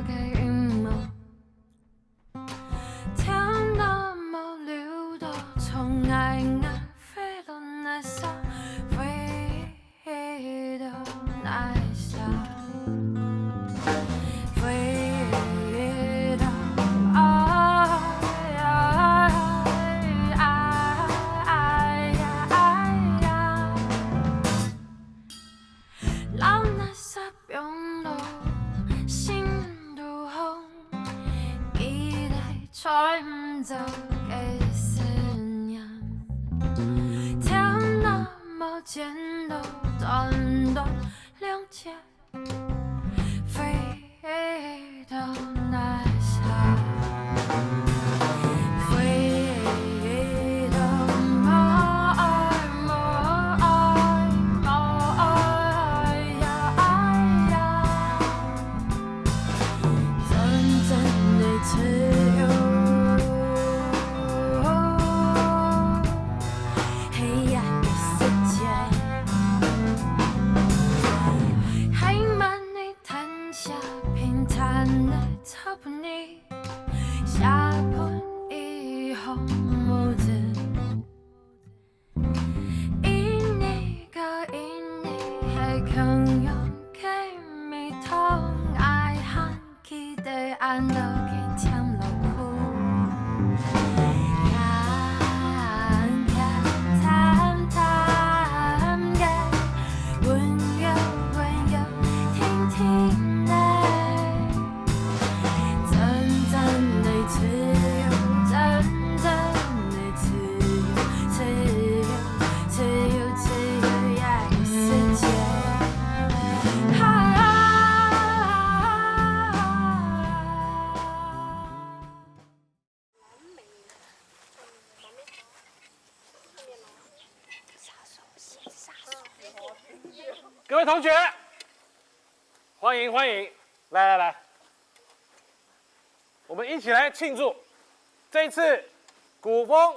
嘅阴谋。天那么溜的，从爱爱飞到那沙，飞到那沙，飞到老那沙变到心都红，一代吹唔走嘅思念。天那么尖的，短短两截，飞到那沙。下盘以后母子，一年个一年还更有给米汤，爱喊起的安乐给甜了苦。各位同学，欢迎欢迎，来，我们一起来庆祝这一次古风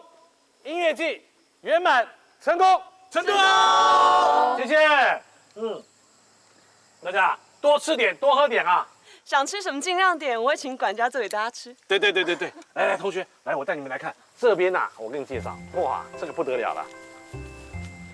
音乐季圆满成功，成功！谢谢。大家多吃点，多喝点啊。想吃什么尽量点，我会请管家做给大家吃。对，来，同学，来，我带你们来看这边呐，我给你介绍，哇，这个不得了了。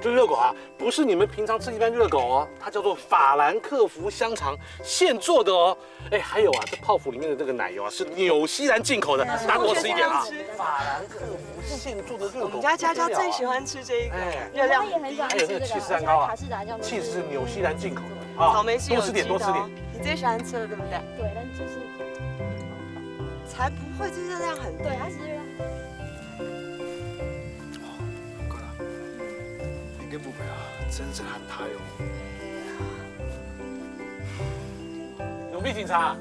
这热狗啊，不是你们平常吃一般热狗哦，它叫做法兰克福香肠，现做的哦。哎，还有啊，这泡芙里面的这个奶油啊，是纽西兰进口的，大家多吃一点啊。法兰克福现做的热狗，我们家佳佳最喜欢吃这个，热量很低。还有那个起司蛋糕啊，cheese是纽西兰进口的啊。草莓是有机的，多吃点。你最喜欢吃的对不对？对，但就是才不会，这热量很低。对，它是热量。跟妹妹啊，真是很大哟。永碧警察，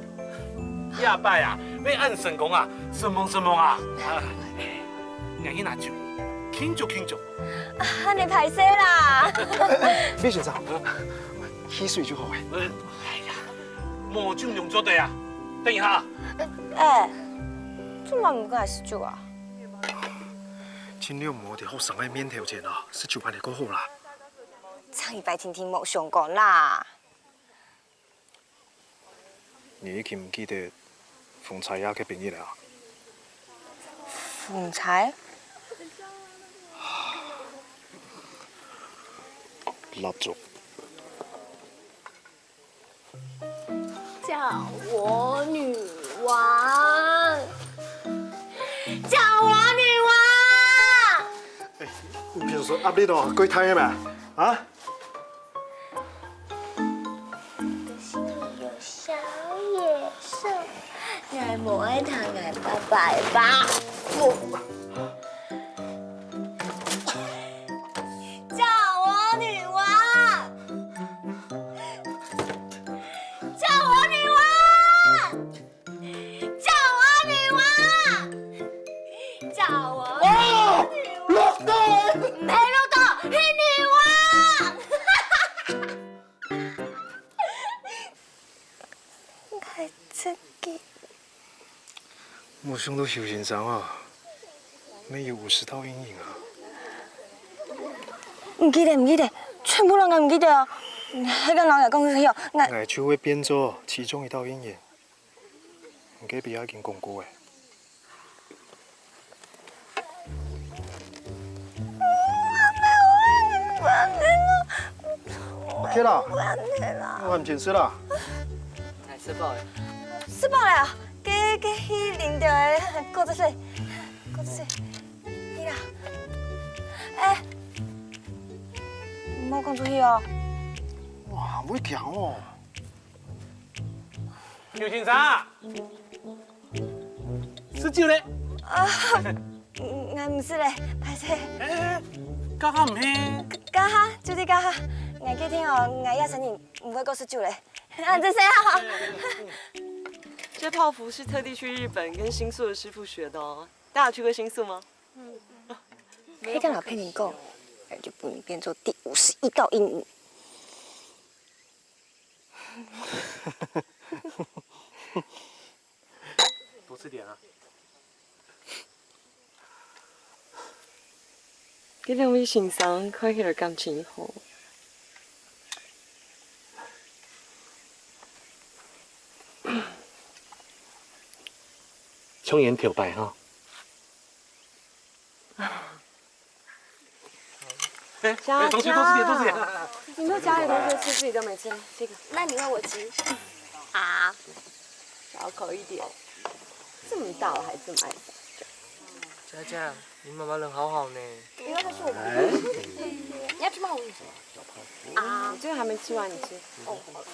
亚拜啊，被按成功啊，什么啊？眼睛拿酒，轻就。啊，你歹势啦！毕先生，汽水就好哎。哎呀，魔酒用做对啊，等一下。哎，这么唔该是酒啊？今日无伫学生的免条件啊，是就办得够好啦。上礼拜听冇上过啦。你已經唔記得馮柴雅嘅朋友啦？馮柴？蠟燭。叫我女王，叫我女王。唔平時壓呢度鬼睇嘅咩？啊？愛無愛談愛拜拜吧。叫我女王，叫我女王，叫我女王，叫我女王。落到，唔係落到，係女王。係自己。我想到邱先生啊，沒有50道陰影啊。唔記得，全部人我唔記得啊。迄個人又講起哦，我就會變做其中一道陰影。隔壁已经讲过诶。OK 啦，我唔真实啦。哎，吃饱了。吃饱了，给去啉着的果汁水，果汁水，去啦。哎，唔好讲出去哦。哇，唔会强哦。邱先生，是酒嘞？我唔是咧，歹势。哎，刚好唔嘿。家下就是家下，我去听哦，我亚成人唔会讲是酒咧。啊，这谁好？这泡芙是特地去日本跟新宿的师傅学的哦。大家有去过新宿吗？可以跟老佩妮讲，就不能变作第51道阴影。多吃点啊。这两位先生看起来感情好。冲眼挑白哈。哎，同学多吃点，多吃点。你说家里同学吃自己都没吃，这个那你喂我吃啊，小口一点。这么大了还这么爱撒娇。佳佳，你妈妈人好好呢。因为他是我们。你要吃吗？我跟你说。啊，这个还没吃完，你吃。哦，好了。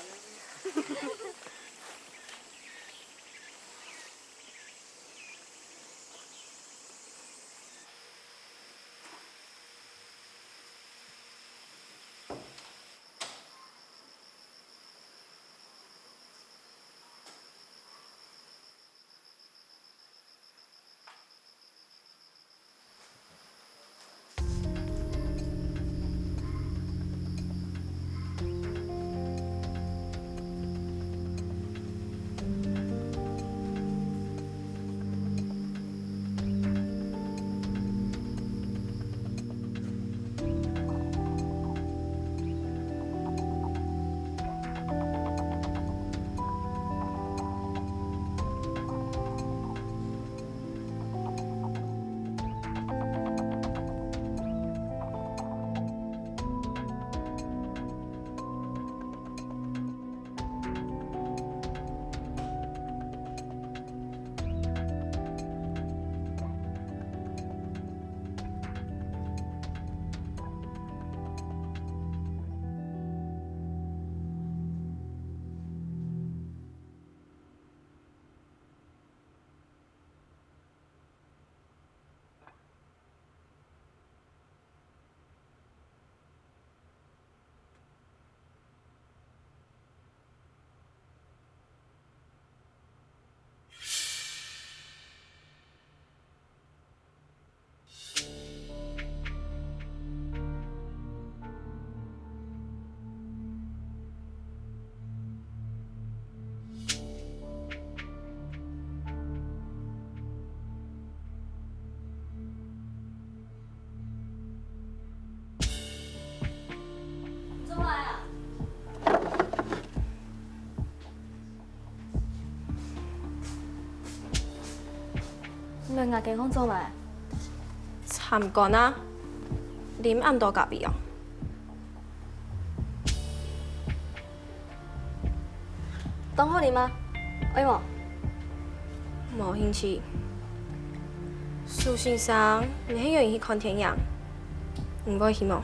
你牙健康做未？差唔多啦，啉暗多咖啡哦。当好啉吗？哎无？无兴趣。苏先生，你很愿意去看天阳，唔要去吗？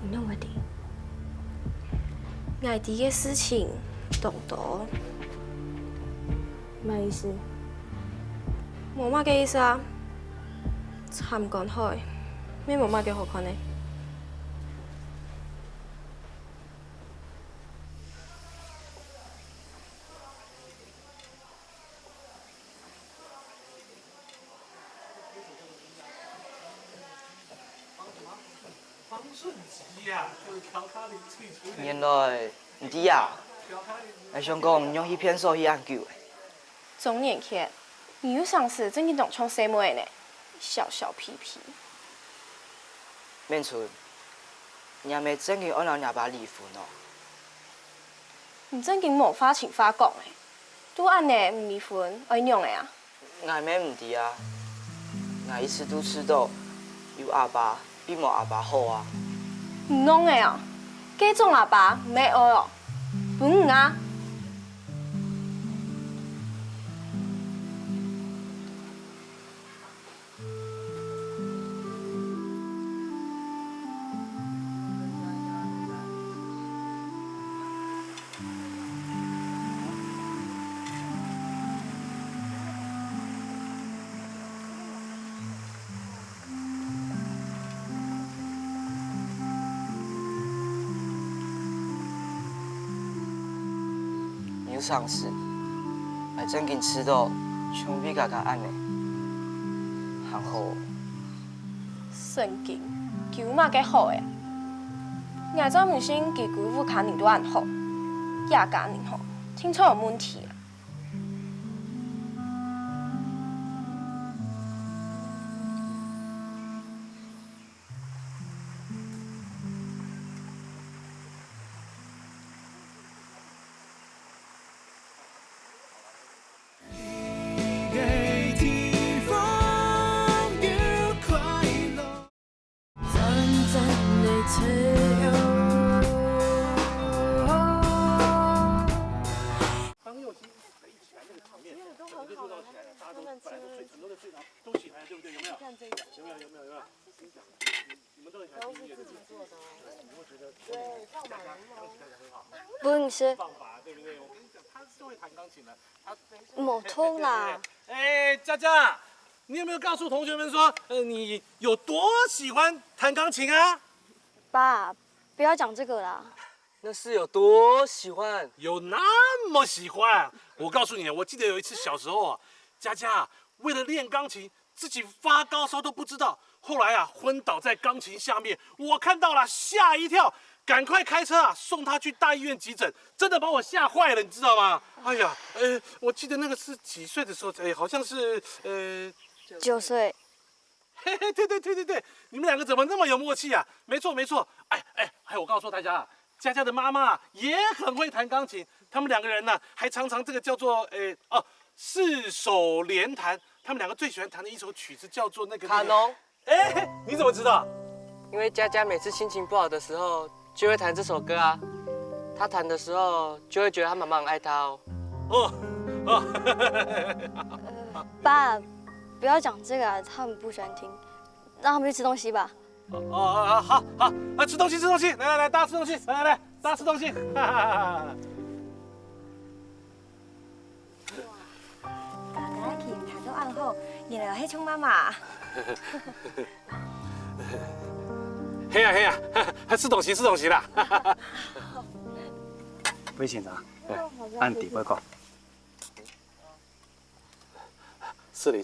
唔用我哋。外地嘅事情多多，咩意思？冇乜嘅意思啊。參講開，咩冇乜嘅好看呢？原来唔知啊，我想讲用迄片手去研究的。中年期，你有上司正经当冲什么呢？小小屁屁。免存，你还没正经按照人家爸离婚哦。你正经无法请发讲诶，拄安尼唔离婚，爱用的啊？俺妹唔伫啊，俺一吃都吃到有阿爸比无阿爸好啊。唔弄的哦，家种阿爸唔要学哦，不啊。有上市，还真紧吃到像比家家安尼，还好。圣经求嘛计好诶，俺早唔信给姑父看你都安好，亚家你吼，听错有问题啊。不是，方法对不对？我跟你讲，他是会弹钢琴的，他冇错啦。哎，佳佳，你有没有告诉同学们说，你有多喜欢弹钢琴啊？爸，不要讲这个啦。那是有多喜欢？有那么喜欢？我告诉你，我记得有一次小时候啊，佳佳为了练钢琴，自己发高烧都不知道，后来啊昏倒在钢琴下面，我看到了吓一跳。赶快开车啊，送他去大医院急诊，真的把我吓坏了，你知道吗？哎呀，我记得那个是几岁的时候，好像是9岁。嘿嘿，对，你们两个怎么那么有默契啊？没错，还有我告诉大家啊，佳佳的妈妈也很会弹钢琴，他们两个人呢还常常这个叫做四手联弹，他们两个最喜欢弹的一首曲子叫做那个卡农。你怎么知道？因为佳佳每次心情不好的时候。就会弹这首歌啊，他弹的时候就会觉得他妈妈很爱他哦。爸，不要讲这个啊，他们不喜欢听，让他们去吃东西吧。好，吃东西，来，大家吃东西，来，大家吃东西。家家琴弹都按好，原来迄种妈妈。嘿呀，吃东西啦。魏县长，按底报告。是哩。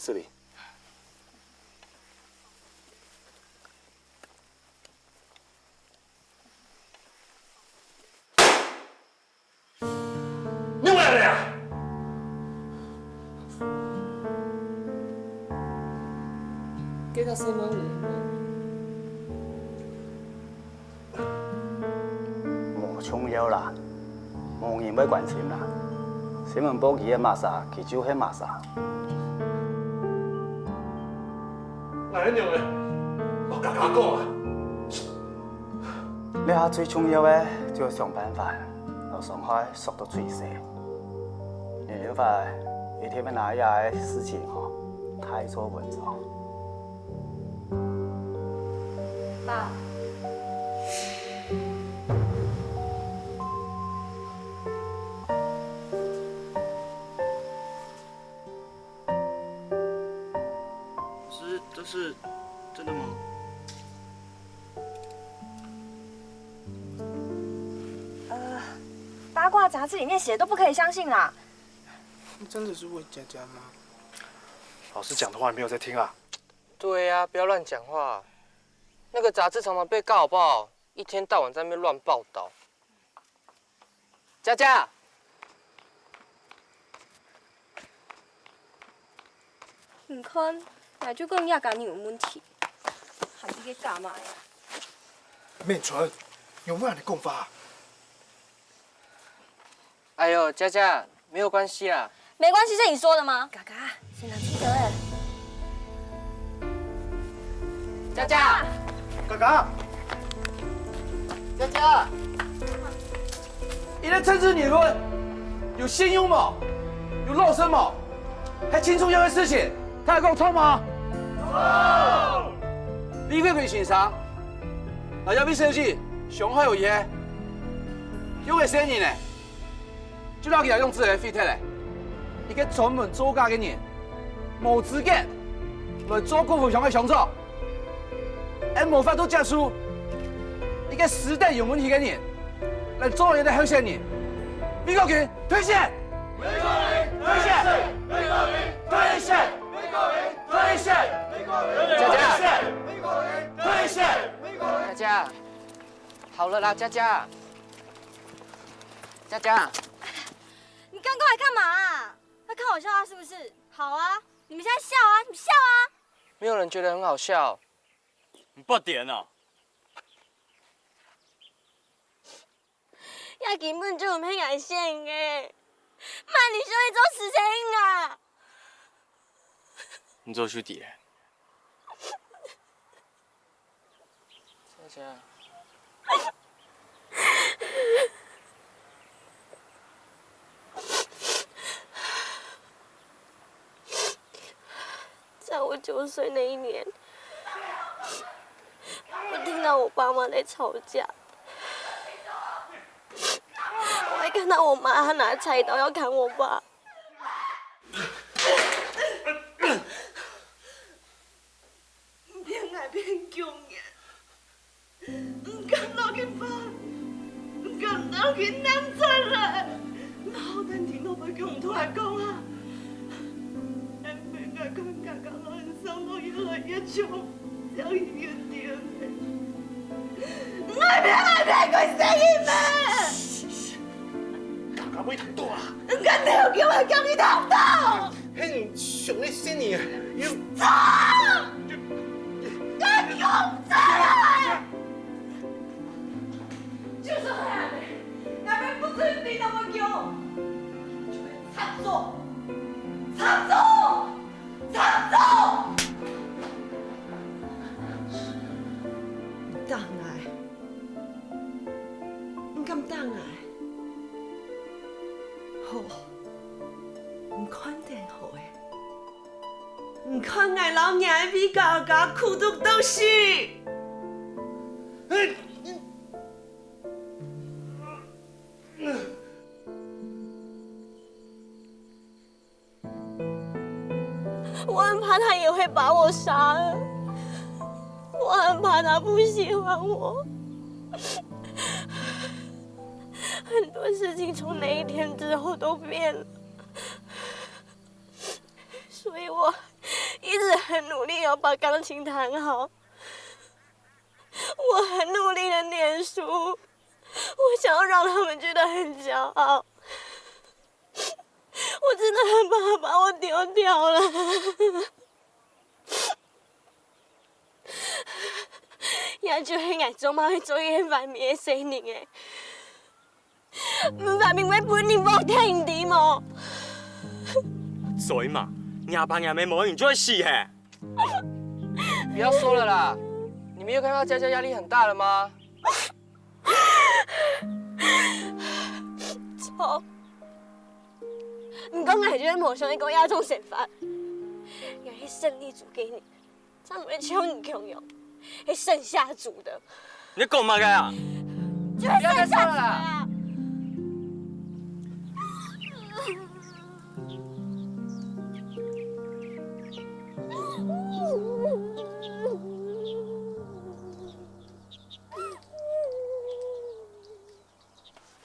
你回来了呀？给他什么人？重要啦，无人要关心啦。新闻报记的马莎，其就迄马莎。哪样样的？我刚刚讲啊。你下最重要的就要想办法，让上海缩到最小。你了解一天要哪样的事情吼，太做文章。爸。这是真的吗？八卦杂志里面写的都不可以相信啦。真的是为佳佳吗？老师讲的话你没有在听啊？对呀，不要乱讲话。那个杂志常常被告好不好？一天到晚在那边乱报道。佳佳，唔看，那就跟亚干你有问题，还你去干嘛呀？面纯，有没有你讲法？哎呦，佳佳，没有关系啊。没关系，是你说的吗？嘎嘎，先拿记得哎。佳佳，嘎嘎，佳佳，你的政治言论有信用吗？有肉身吗？还青春样的事情，他还够错吗？错。李桂桂先生，那要比设计上海有嘢，有个生意呢，就让佢用自己的飞贴嘞，一个专门做假嘅人，冇资格来做辜负上海上座，而冇法度接触一个时代有问题嘅人来做人的候选人。李国权退选，李国权退选，李国权退选，李国权退选，李国权佳佳，李国权退选，李国权。佳佳，好了啦，佳佳，佳佳，你刚过来干嘛啊？在看我笑话是不是？好啊，你们现在笑啊，你们笑啊！没有人觉得很好笑。你不点啊？也根本就唔係眼線嘅，媽你想去做事情啊？你做兄弟。佳佳。在我9歲那一年，我聽到我爸媽在吵架，我還看到我媽她拿菜刀要砍我爸。偏愛偏強嘅，唔敢落去翻，唔敢落去攬出來。好難聽到佢講同我講啊！我感覺我很傷到越來越重，像一個點嘅。我別佢死咩？大家唔好談多啊！唔緊要，叫我講你談多。嘿，上你先你要走！跟我走啊！就是這樣的，那邊不准你那麼久，就會插走，插走。插走！當來，唔敢當來，好，唔看電好誒，唔看我老娘比嘎嘎苦毒到死。我很怕他也會把我殺了，我很怕他不喜歡我。很多事情從那一天之後都變了，所以我一直很努力要把鋼琴彈好，我很努力的念書，我想要讓他們覺得很驕傲。我真的很怕他把我丟掉了。也就係捱做貓去做嘢反面嘅死人誒，唔反面會本年冇聽啲麼？所以嘛，牙爸牙妹冇人就會死嘿。不要說了啦，你沒有看到佳佳壓力很大了嗎？錯。唔講係將無上一個亞洲食法，而係勝利煮給你，咱們求你窮用，係剩下煮的。你講乜嘅啊？就係剩下煮的啊！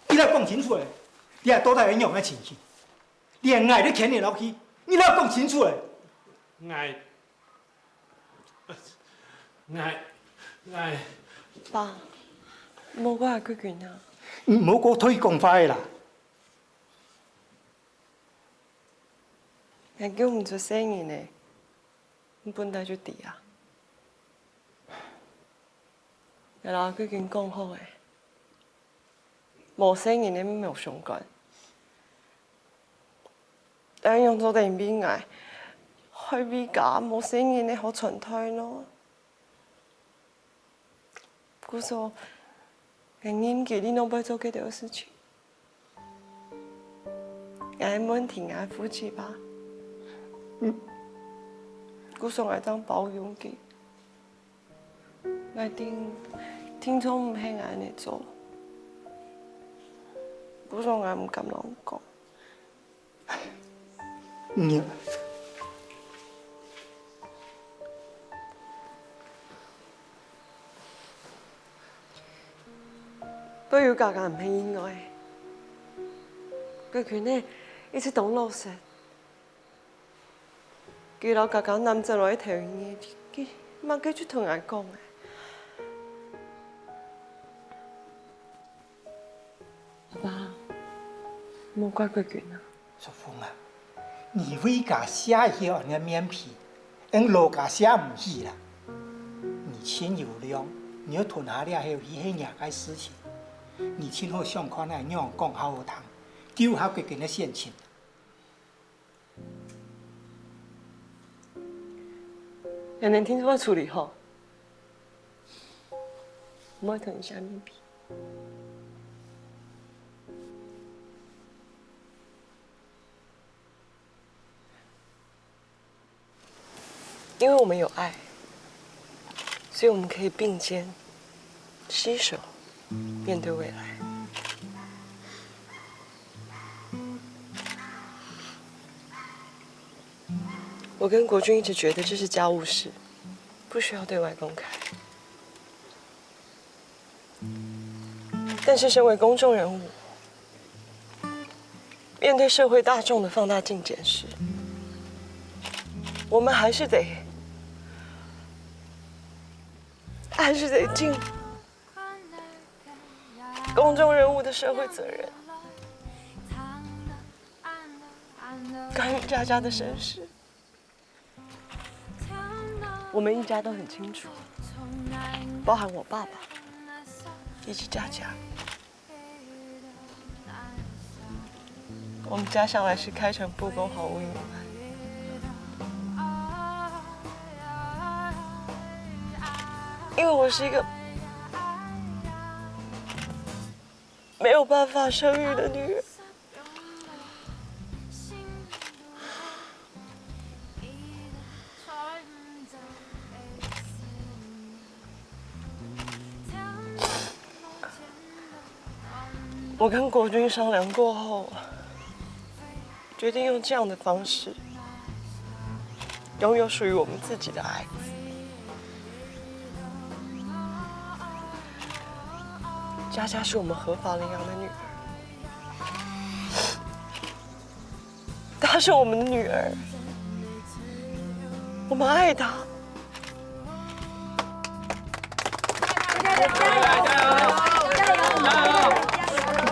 你來講清楚嘞，你係多大影響嘅情形？連愛都牽你落去，你來講清楚嘞。愛，爸，冇我係佢權啊！唔好講推講快啦。人叫唔出聲音呢，唔本來就啲啊！然後佢權講好誒，冇聲音你冇相干。但用做定邊捱，開邊架冇聲音嘅好傳推咯。故說，人應記你攏要做幾條事情，愛問題愛負責吧。故說愛當保養佢，愛聽從唔係愛嚟做。故說愛唔敢亂講。不要家家唔係意外，佢呢一直當老實，佢老家家男仔來條嘢，佢乜佢就同人講嘅。爸爸，莫怪佢啊。淑芳啊，你为家写遐样的面皮，用老家写唔起啦。你钱有量，你要囤下了还有迄些人的事情。你今后想看那样讲好好谈，救下几件的现情。人能听说处理好，莫囤下面皮。因为我们有爱，所以我们可以并肩、携手面对未来。我跟国军一直觉得这是家务事，不需要对外公开。但是身为公众人物，面对社会大众的放大镜检视，我们还是得尽公众人物的社会责任。关于佳佳的身世，我们一家都很清楚，包含我爸爸以及佳佳。我们家向来是开诚布公，毫无隐瞒。因为我是一个没有办法生育的女人，我跟国军商量过后，决定用这样的方式，拥有属于我们自己的爱。佳佳是我们合法领养的女儿，她是我们的女儿，我们爱她。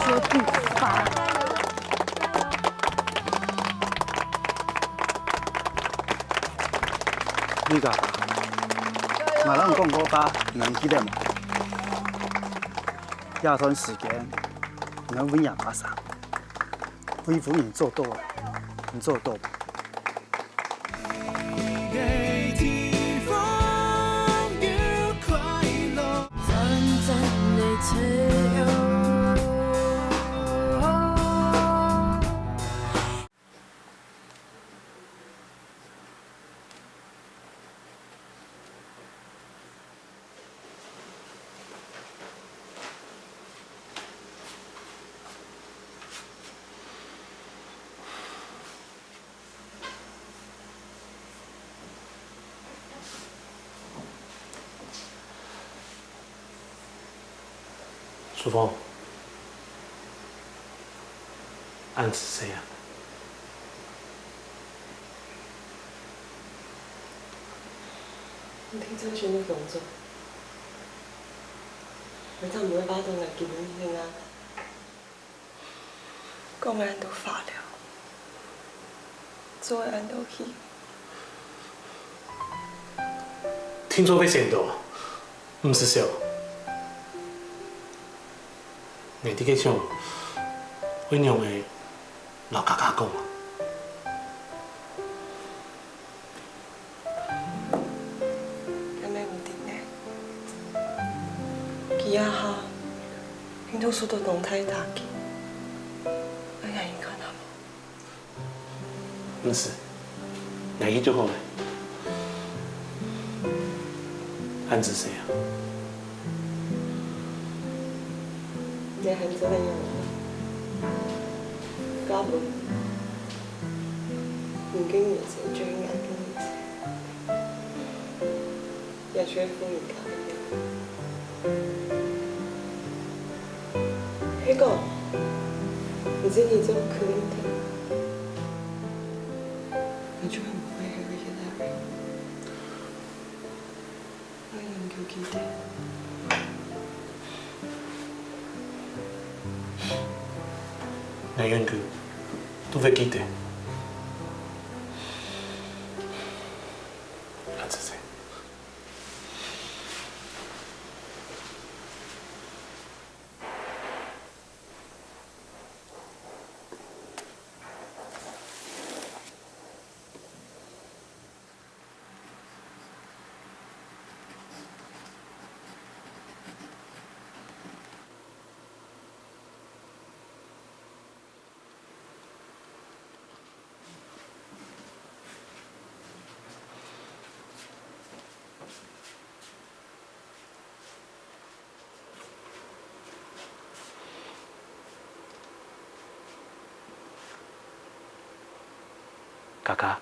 绝不发。你讲，马上讲我爸年纪了嘛？这段时间，我稳养马上，恢复你做到了，你做到。淑芳，案子谁呀？我聽周旋嘅動作，你就唔會把到嚟見到你啱。講按到法了，做按到去。聽說被先到，唔是笑。你啲嘅想，我娘嘅老家家講啊。伊啊哈，平头说的动态打击，哎呀，你看他唔是，哪一就好了。汉子谁啊？你汉子很有，搞不？你跟你谁就应该跟你谁，也学父你看。那个，你自己做可以的，你就很不会黑一个人。我能够记得。哪样句都会记得。汉子谁？嘎嘎，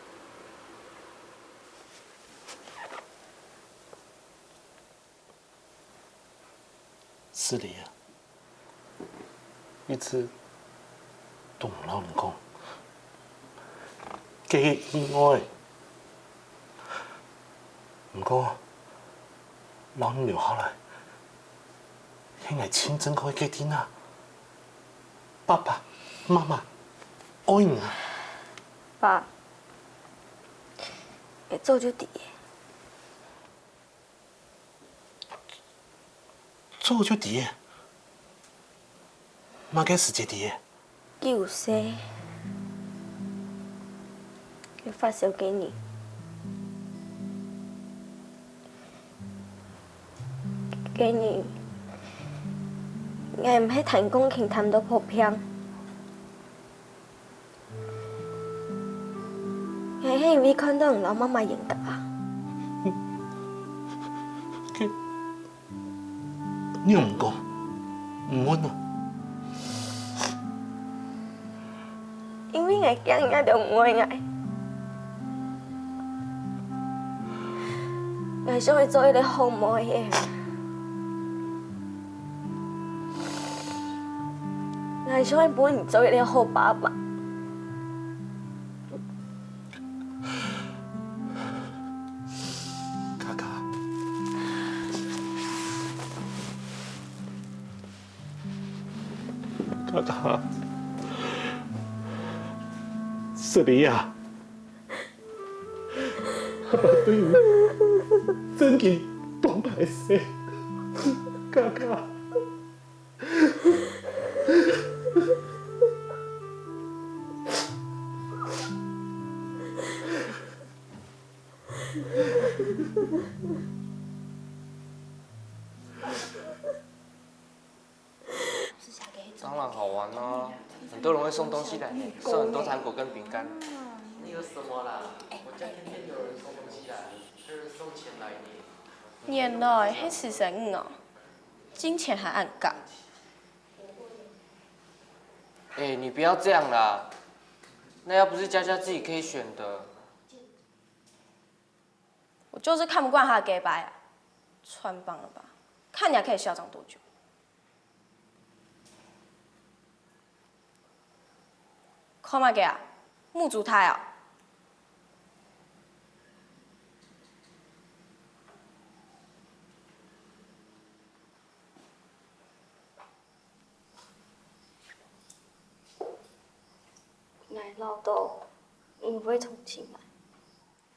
是的呀，一直同老人讲，这个意外，不过老人留下来，应该亲真可以给听啊，爸爸妈妈爱你啊，爸。会做就伫个，做就伫个，嘛该时间伫个。救生，会发烧给你，给你，我唔系谈工勤谈到破片。我迄位看到老妈妈演的啊。你又唔讲，唔问啊？因为我惊人就唔爱我想要做一个好模样。我想要帮你做一个好爸爸。嘎嘎，是的呀，爸爸对你真嘅多排些，嘎嘎。当然好玩啊，很多人会送东西来，送很多糖果跟饼干。那有什么啦？我家天天有人送东西来，就是送钱来的。原来迄45哦，金钱还按杠。哎，你不要这样啦，那要不是佳佳自己可以选的。我就是看不惯他的假掰啊，穿帮了吧？看你还可以嚣张多久？看嘛个啊，木竹胎啊！我老豆唔会同情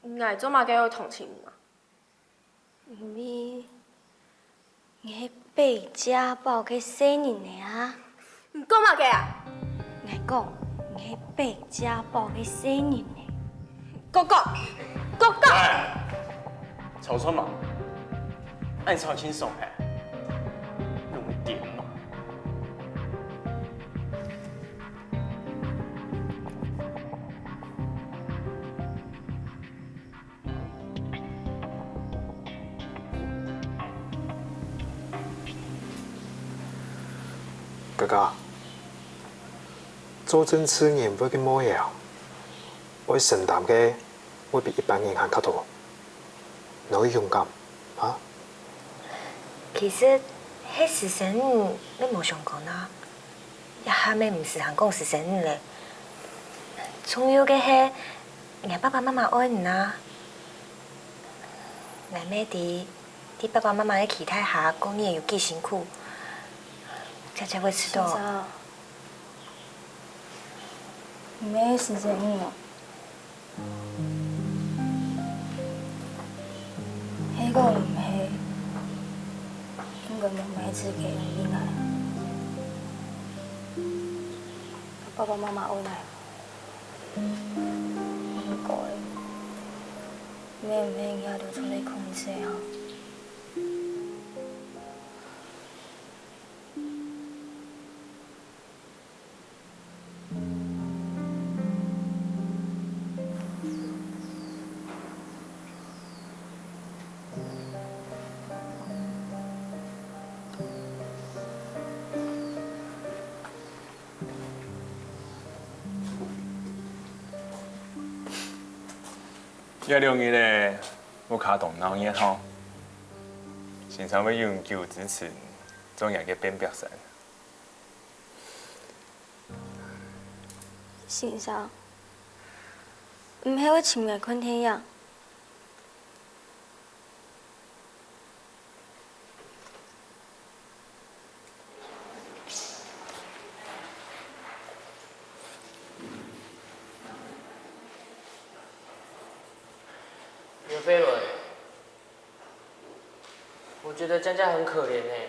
我，我做嘛个会同情嘛？因为我迄被家暴嘅少年的啊！你讲嘛个啊？我讲。我被家暴嘅少年呢？哥哥，哥哥！吵什么？按吵轻松哎！点嘛。哥哥，做政治人會嘅模樣，我承擔嘅會比一般人還較多。你可以勇敢，啊？其實，迄師生你冇想講啦，一下咪唔是韓國師生咧，重要嘅係我爸爸媽媽愛你啊，我咩啲爸爸媽媽嘅期待下，講你有幾辛苦。才會知道。沒時間了。迄個唔係，應該冇買自己嘅奶。爸爸媽媽愛奶。唔該，咩唔係要留出嚟控制啊？一兩日咧，我卡動腦熱吼，經常會用舊支持做人嘅變表神。先生，唔係我情愛困天樣。袁飞伦，我觉得佳佳很可怜哎，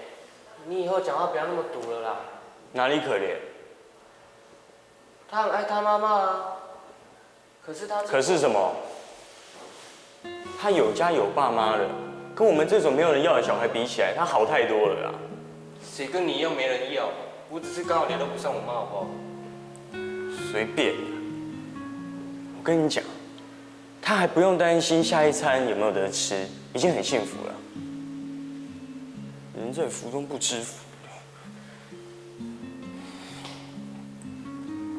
你以后讲话不要那么毒了啦。哪里可怜？他很爱他妈妈啊，可是他……可是什么？他有家有爸妈了，跟我们这种没有人要的小孩比起来，他好太多了啦。谁跟你一样没人要？我只是刚好联络不上我妈，好不好？随便。我跟你讲。他还不用担心下一餐有没有得吃，已经很幸福了。人在福中不知福。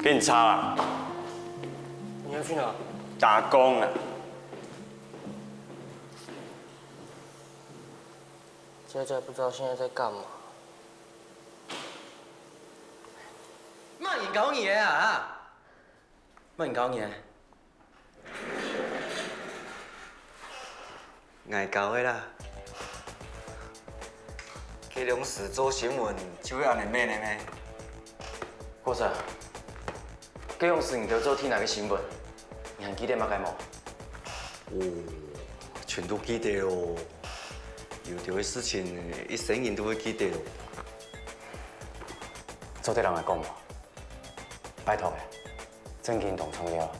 给你擦啦。你要去哪？打工啊。佳佳不知道现在在干嘛。乜人講嘢啊？乜人講嘢？愛搞的啦，基隆市做新聞就要安尼咩呢咩？郭仔，基隆市你得做聽哪個新聞？你還記得嗎？該冇？哦，全都記得哦。有條嘅事情，一生人都會記得哦。做啲人來講嘛，拜託嘅，真見同重要。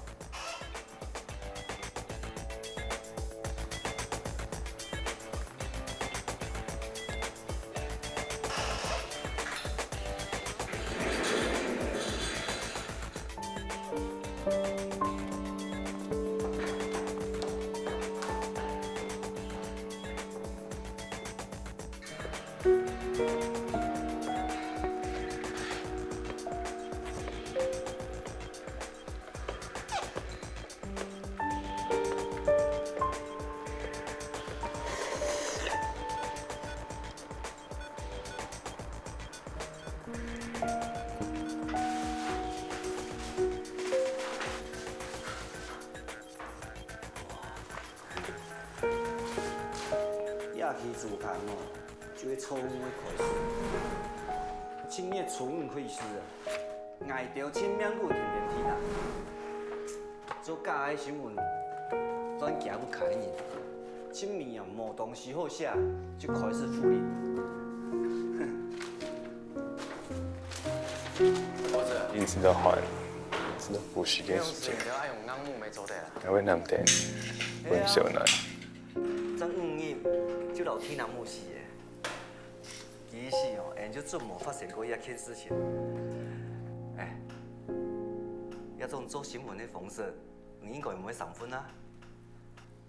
亚去自看哦，就会错误的开始。今年错误开始啊，挨着千名股停电梯啦，做假的新闻，专家不开你。今年啊，无东西好写，就开始处理。一直都還，直到補習嘅時間，我會諗定，會少難。真5日就老天人冇事嘅，其實哦，演就准没发生过一件事情。哎，这种做新闻的方式，你应该唔会上分啊。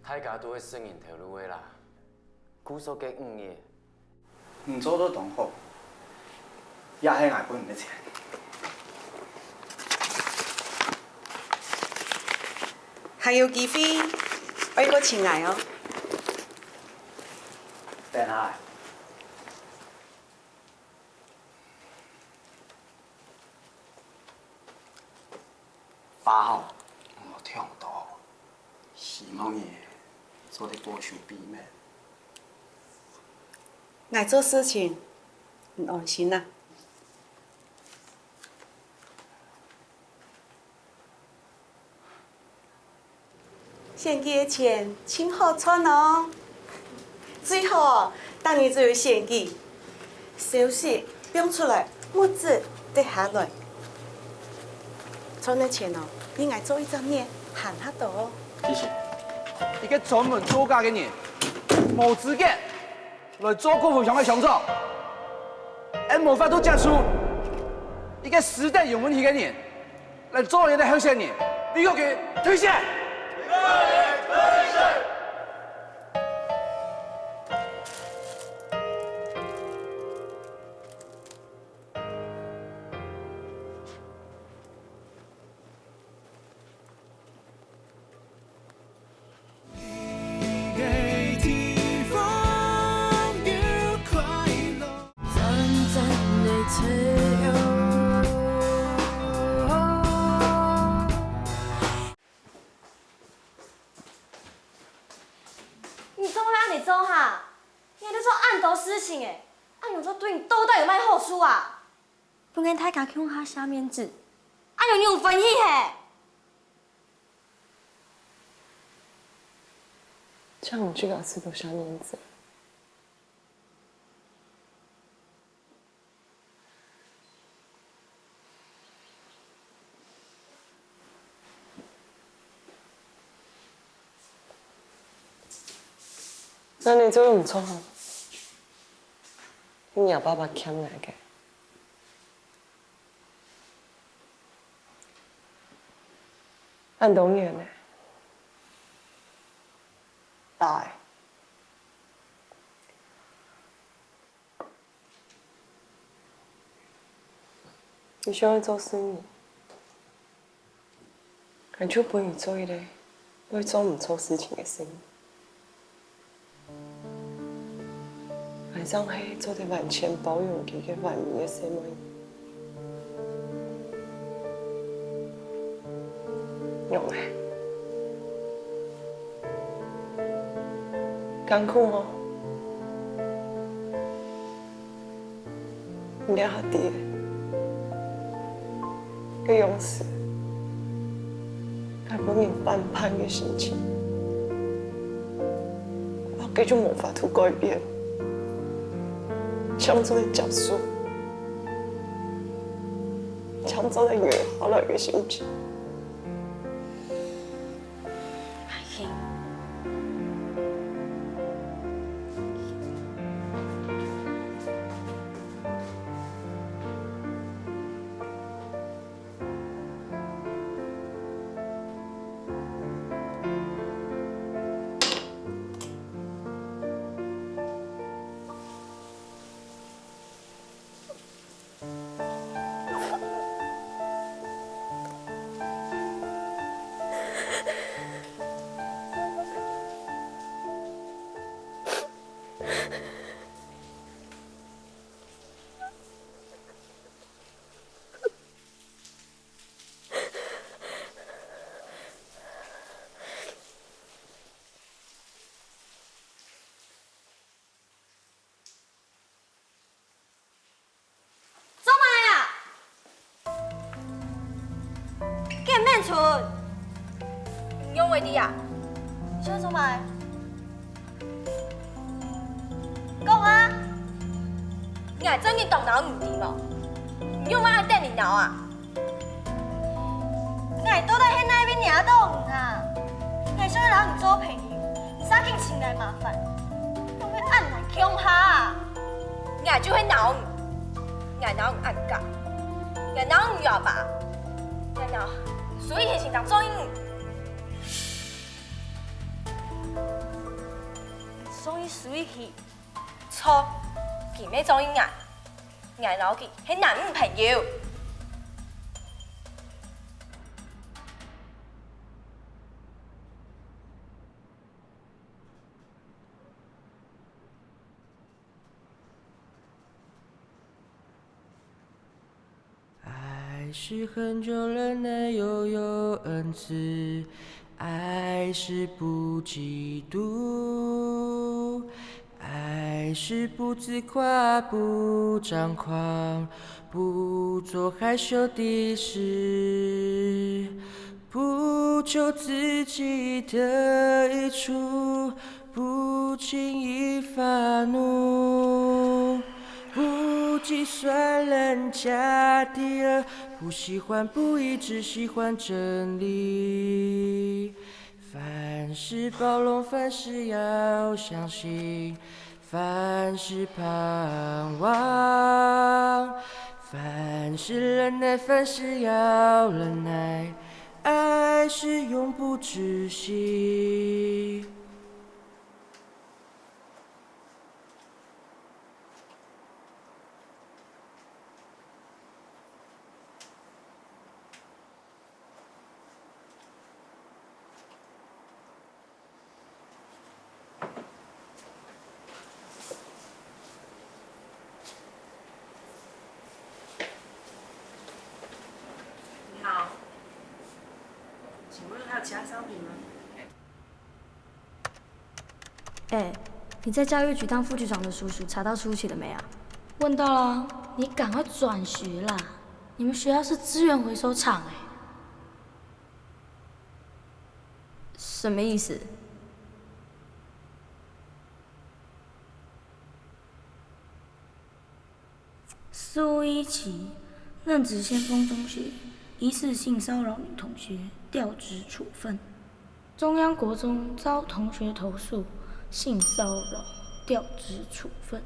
大家都会声音投入的啦，股数计5亿，唔做都当好，也系挨本唔的钱。还有机会，爱个亲爱哦。等下。8号，我听到，希望你做得过手闭门。爱做事情，唔安心啦。献祭的钱真好赚哦，最好当然就有献祭，消息变出来，物质跌下来，赚的钱哦，你爱做一张面喊他多哦。谢谢。一个专门做假的人，无资格来做国防上的上长，而无法度接触一个时代有问题的人来做人的候选人，必须给推卸。你怎么会安尼做哈？你还在做暗头事情诶，按用做对你倒带有卖好处啊？不跟大家用下下面子，按用你有分析嘿？这样我去给他吃多下面子。那你做得唔错哈，你让爸爸欠来嘅。按当然咧，大。你想要做生意，俺就陪你做一个会做唔错事情嘅生意。晚上係做啲万千保佑佢嘅萬年嘅生意，用嘅，艱苦哦，唔要下啲嘅勇士，係不明反叛嘅心情，我繼續無法度改變。搶走的角色，搶走的越好了越心情。存，用为弟啊！你想做咩？讲啊！你系真嘅动脑唔掂哦，唔用我去带你脑啊！你系倒在喺那边惹到唔啊？你系想让你做朋友，啥件情来麻烦，用去按来强下，你系就会脑唔？然后按架，然后摇吧，然后所以是当中音，所以去错，佢咩中音啊？然后佢係男朋友。爱是很久忍耐又有恩慈，爱是不嫉妒，爱是不自夸不张狂，不做害羞的事，不求自己的益处，不轻易发怒，不计算人家的恶，不喜欢不义，只喜欢真理。凡事包容，凡事要相信，凡事盼望，凡事忍耐，凡事要忍耐，爱是永不止息。其他商品吗？哎，你在教育局当副局长的叔叔查到初期了没啊？问到了，你赶快转学啦！你们学校是资源回收厂哎。什么意思？苏一琪，任职先锋中学，疑似性骚扰女同学，调职处分。中央国中遭同学投诉性骚扰，调职处分。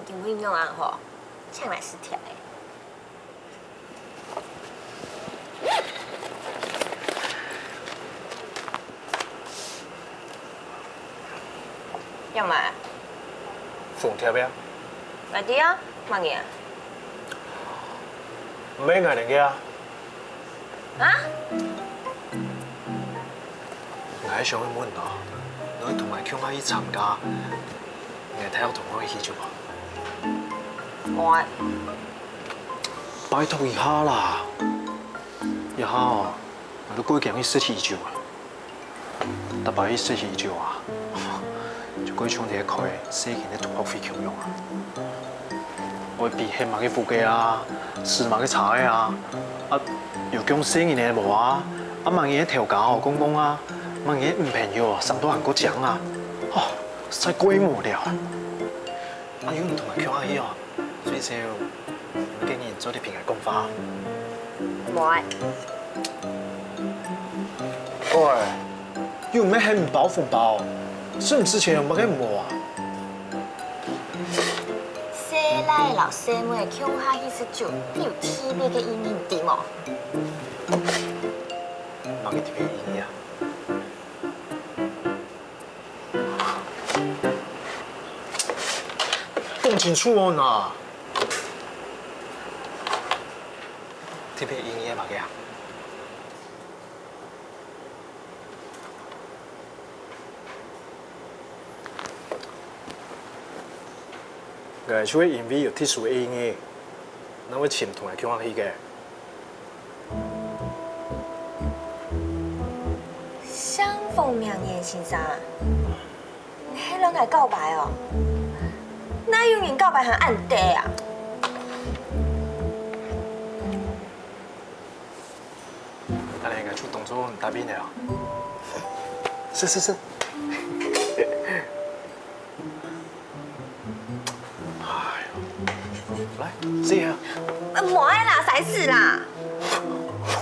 电话用啊吼，唱来是跳的。要买？放贴边。来滴啊，慢点。唔免挨人家。啊？挨上去问啊，你同埋强阿姨参加，你睇我同我去做啊？我。拜托一下啦，一下哦，我都过几日失去就啊，特别失去就啊，就过冲啲开，四件啲同学费强用啊，我比起买嘅副机啊，试买嘅茶啊，又讲生意嘅无啊，问嘢调价哦，公公啊，问嘢唔平要，上多人个奖啊，哦，实在鬼无聊啊！阿勇唔同埋强阿姨哦，最少我竟然做啲平日功法。冇。喂，要咩係唔飽福飽？是唔是前有乜嘅唔好啊？西拉老师妹强下去是就你有特别嘅阴影对冇？乜嘅特別意義啊？講清楚哦嗱！特别营业嘛个呀。个就会因为有特殊的营业，那会请同来叫我去个。相逢明年先生，迄人来告白哦？哪有人告白还暗地啊？那你应该出动作很大变的啊！是。哎呦，来试下。莫爱啦，才是啦。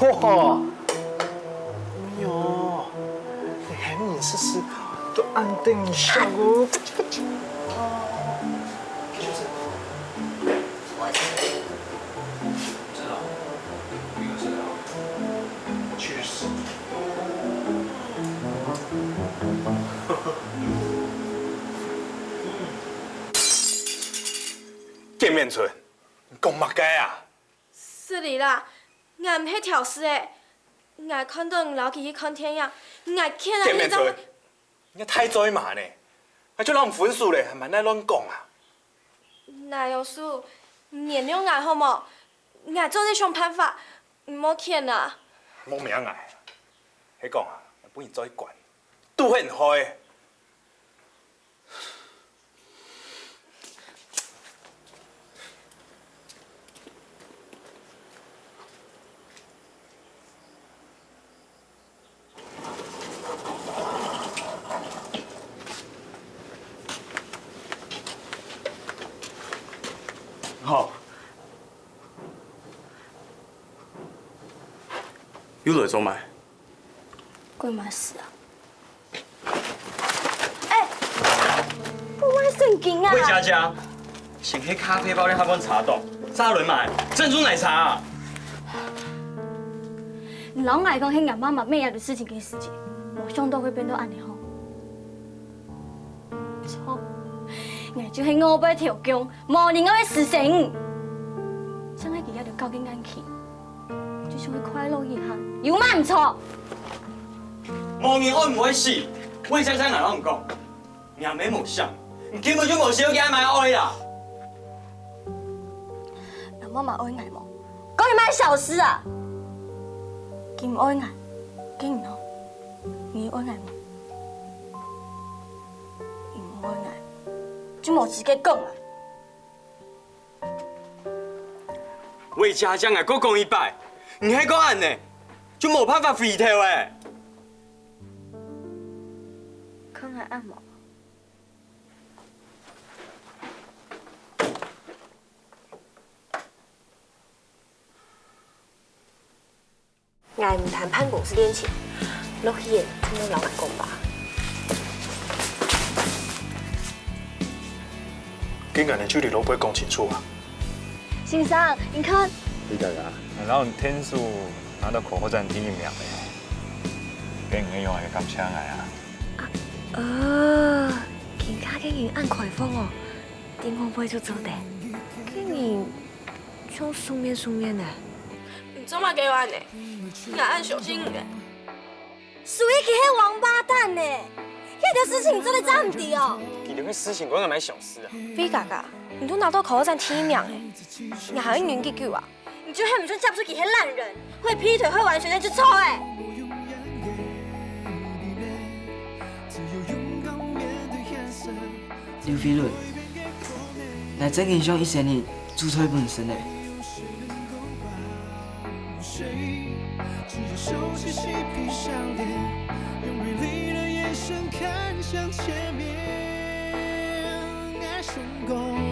哇！哟，你还没试试，都安定一下哦。见面村，你讲乜解啊？是哩啦，我唔是挑事的，我看到你老去去看天样，我看到见面村，你太嘴麻呢，还叫人分数嘞，还蛮爱乱讲啊。哪有事？原谅我好冇？我做咧想办法，唔好欠啊。冇名爱，迄讲啊，本伊做去管，拄很开。好，有落做买？贵买事啊！我买圣经啊！魏佳佳，先迄咖啡包咧，还阮茶冻，沙伦买珍珠奶茶啊！你老爱讲迄眼妈妈妹仔的事情给时间，我想到会变到安尼吼。错。我就係我要跳江，無人我要實成。將喺而家就交緊眼去，就想去快樂一下，有乜唔錯？無人愛唔愛死，魏佳佳哪能講？命沒夢想，你根本就無想叫買愛啦。那媽媽愛我無？講你乜小事啊？佢唔愛我，佢唔好，你愛我無？唔愛我。就冇資格講啊！魏家將來再講一擺，你還講安呢，就冇辦法回頭誒。可能按摩。我唔談判公司戀情，落去嘅聽到老闆講吧。竟然你距離老闆講清楚啊！先生，你看。你睇下，然後天數拿到火車站第1名咧，俾唔用係咁搶嘅啊！其他竟然按開封哦，點可唔可以做做的？竟然像書面的。你做乜嘅話呢？我按小心嘅。屬於佢係王八蛋呢！這條事情真的真唔對哦。你連個事情講得買小事啊 ？V 哥哥，你都拿到火車站第1名誒，你還要硬幾句啊？你就係唔想嫁不出給迄爛人，會劈腿會玩學生就錯誒。劉飛倫，來真影響一生你注冊本身誒。看向前面，爱成功。